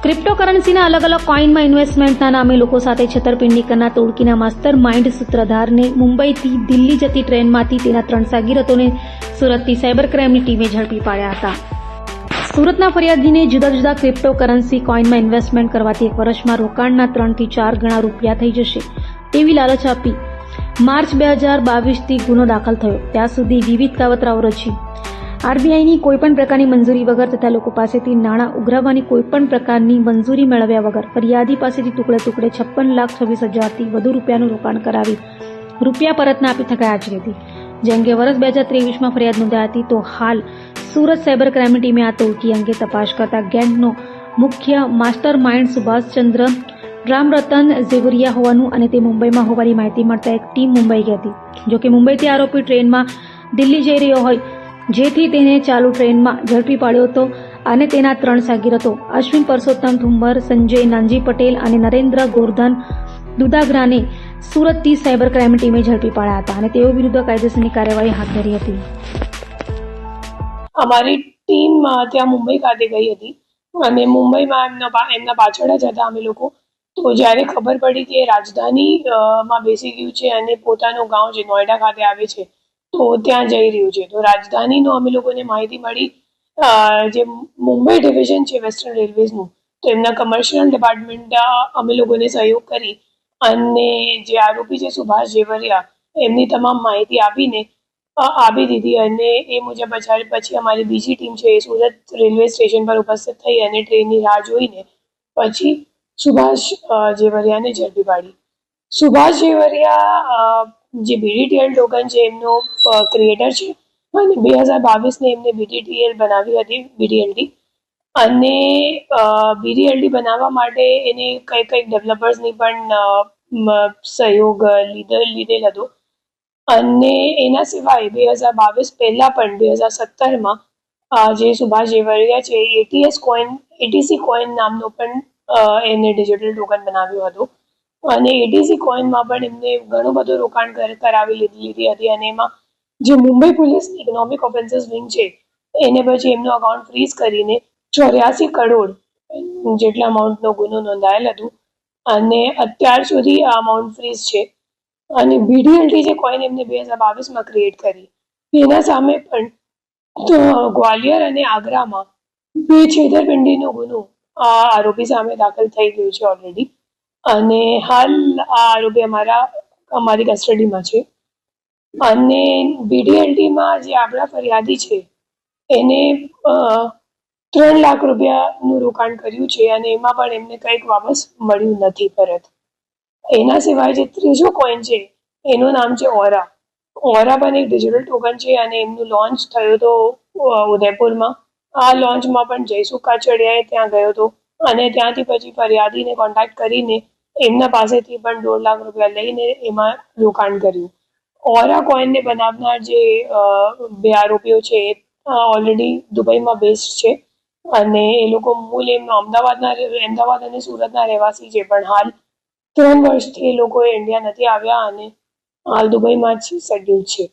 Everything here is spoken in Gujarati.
ક્રિપ્ટોકરન્સીના અલગ અલગ કોઇનમાં ઇન્વેસ્ટમેન્ટના નામે લોકો સાથે છેતરપિંડી કરનાર ટોળકીના માસ્ટર માઇન્ડ સૂત્રધારને મુંબઈથી દિલ્હી જતી ટ્રેનમાંથી તેના 3 સાગીરતોને સુરતની સાયબર ક્રાઇમની ટીમે ઝડપી પાડ્યા હતા. સુરતના ફરિયાદીને જુદા જુદા ક્રિપ્ટોકરન્સી કોઇનમાં ઇન્વેસ્ટમેન્ટ કરવાથી 1 વર્ષમાં રોકાણના 3 થી 4 ગણા રૂપિયા થઈ જશે તેવી લાલચ આપી માર્ચ 2022થી ગુનો દાખલ થયો. ત્યાં સુધી વિવિધ કાવતરાઓ રચી આરબીઆઈની કોઈપણ પ્રકારની મંજૂરી વગર તથા લોકો પાસેથી નાણાં ઉઘરાવવાની કોઈપણ પ્રકારની મંજૂરી મેળવ્યા વગર ફરિયાદી પાસેથી ટુકડે 56,26,000થી વધુ રૂપિયાનું રોકાણ કરાવી રૂપિયા પરત ના આપી થકાઈ આચરી હતી. જે અંગે વર્ષ 2023માં ફરિયાદ નોંધાઈ હતી. તો હાલ સુરત સાયબર ક્રાઇમની ટીમે આ ટોળકી અંગે તપાસ કરતા ગેંગનો મુખ્ય માસ્ટર માઇન્ડ સુભાષચંદ્ર રામરતન ઝેવરિયા હોવાનું અને તે મુંબઈમાં હોવાની માહિતી મળતા એક ટીમ મુંબઈ ગઈ હતી. જોકે મુંબઈથી આરોપી ટ્રેનમાં દિલ્હી જઈ રહ્યો હોય જેથી તેને ચાલુ ટ્રેનમાં ઝડપી પાડ્યો હતો અને તેના 3 સાગીરતો અશ્વિન પરસોત્તમ થુંબર, સંજય નાનજી પટેલ અને નરેન્દ્ર ગોરધન દુધાગ્રાને સુરતથી સાયબર ક્રાઇમ ટીમે ઝડપી પાડ્યા હતા અને તેઓ વિરુદ્ધ કાયદેસરની કાર્યવાહી હાથ ધરી હતી. અમારી ટીમ ત્યાં મુંબઈ ખાતે ગઈ હતી અને મુંબઈમાં એમના પાછળ જ હતા અમે લોકો. તો જ્યારે ખબર પડી કે રાજધાનીમાં બેસી ગયું છે અને પોતાનું ગામ જે નોઈડા ખાતે આવે છે તો ત્યાં જઈ રહ્યું છે, તો રાજધાનીનો અમે લોકોને માહિતી મળી. જે મુંબઈ ડિવિઝન છે વેસ્ટર્ન રેલવેઝનું, તો એમના કમર્શિયલ ડિપાર્ટમેન્ટ અમે લોકોને સહયોગ કરી અને જે આરોપી છે સુભાષ ઝેવરિયા એમની તમામ માહિતી આપી દીધી અને એ મુજબ પછી અમારી બીજી ટીમ છે એ સુરત રેલવે સ્ટેશન પર ઉપસ્થિત થઈ અને ટ્રેનની રાહ જોઈને પછી સુભાષ ઝેવરિયાને ઝડપી પાડી. સુભાષ ઝેવરિયા જે બીડીટીએલ ટોકન છે એમનો ક્રિએટર છે અને 2022ને એમને બીડીટીએલ બનાવી હતી બીડીએલડી. અને બીડીએલડી બનાવવા માટે એને કંઈક ડેવલપર્સની પણ સહયોગ લીધેલ હતો. અને એના સિવાય 2022 પહેલા પણ 2017માં જે સુભાષ ઝેવરિયા છે એટીસી કોઈન નામનો પણ એને ડિજિટલ ટોકન બનાવ્યો હતો અને એટીસી કોઈનમાં પણ એમને ઘણું બધું રોકાણ કરાવી લીધી હતી. અને એમાં જે મુંબઈ પોલીસની ઇકોનોમિક ઓફેન્સીસ વિંગ છે એને પછી એમનું અકાઉન્ટ ફ્રીઝ કરીને 84 કરોડ જેટલા અમાઉન્ટનો ગુનો નોંધાયેલ હતું અને અત્યાર સુધી આ અમાઉન્ટ ફ્રીઝ છે. અને બીડીએલડી જે કોઈન એમને 2022માં ક્રિએટ કરી એના સામે પણ ગ્વાલિયર અને આગ્રામાં 2 છેતરપિંડીનો ગુનો આ આરોપી સામે દાખલ થઈ ગયો છે ઓલરેડી. અને હાલ આ આરોપી અમારી કસ્ટડીમાં છે. અને બીડીએલડીમાં જે આપણા ફરિયાદી છે એને 3 લાખ રૂપિયાનું રોકાણ કર્યું છે અને એમાં પણ એમને કંઈક વાપસ મળ્યું નથી પરત. એના સિવાય જે ત્રીજો કોઈન છે એનું નામ છે ઓરા. ઓરા પણ એક ડિજિટલ ટોકન છે અને એમનું લોન્ચ થયું હતો ઉદયપુરમાં. આ લોન્ચમાં પણ જયસુખ કાછડિયાએ ત્યાં ગયો હતો અને ત્યાંથી પછી ફરિયાદીને કોન્ટેક્ટ કરીને એમના પાસેથી પણ 1.5 લાખ રૂપિયા લઈને એમાં રોકાણ કર્યું. ઓરા કોઈનને બનાવનાર જે 2 આરોપીઓ છે એ ઓલરેડી દુબઈમાં બેસ્ડ છે અને એ લોકો મૂળ એમનો અમદાવાદ અને સુરતના રહેવાસી છે, પણ હાલ 3 વર્ષથી એ લોકો ઇન્ડિયા નથી આવ્યા અને હાલ દુબઈમાં જ સેટલ છે.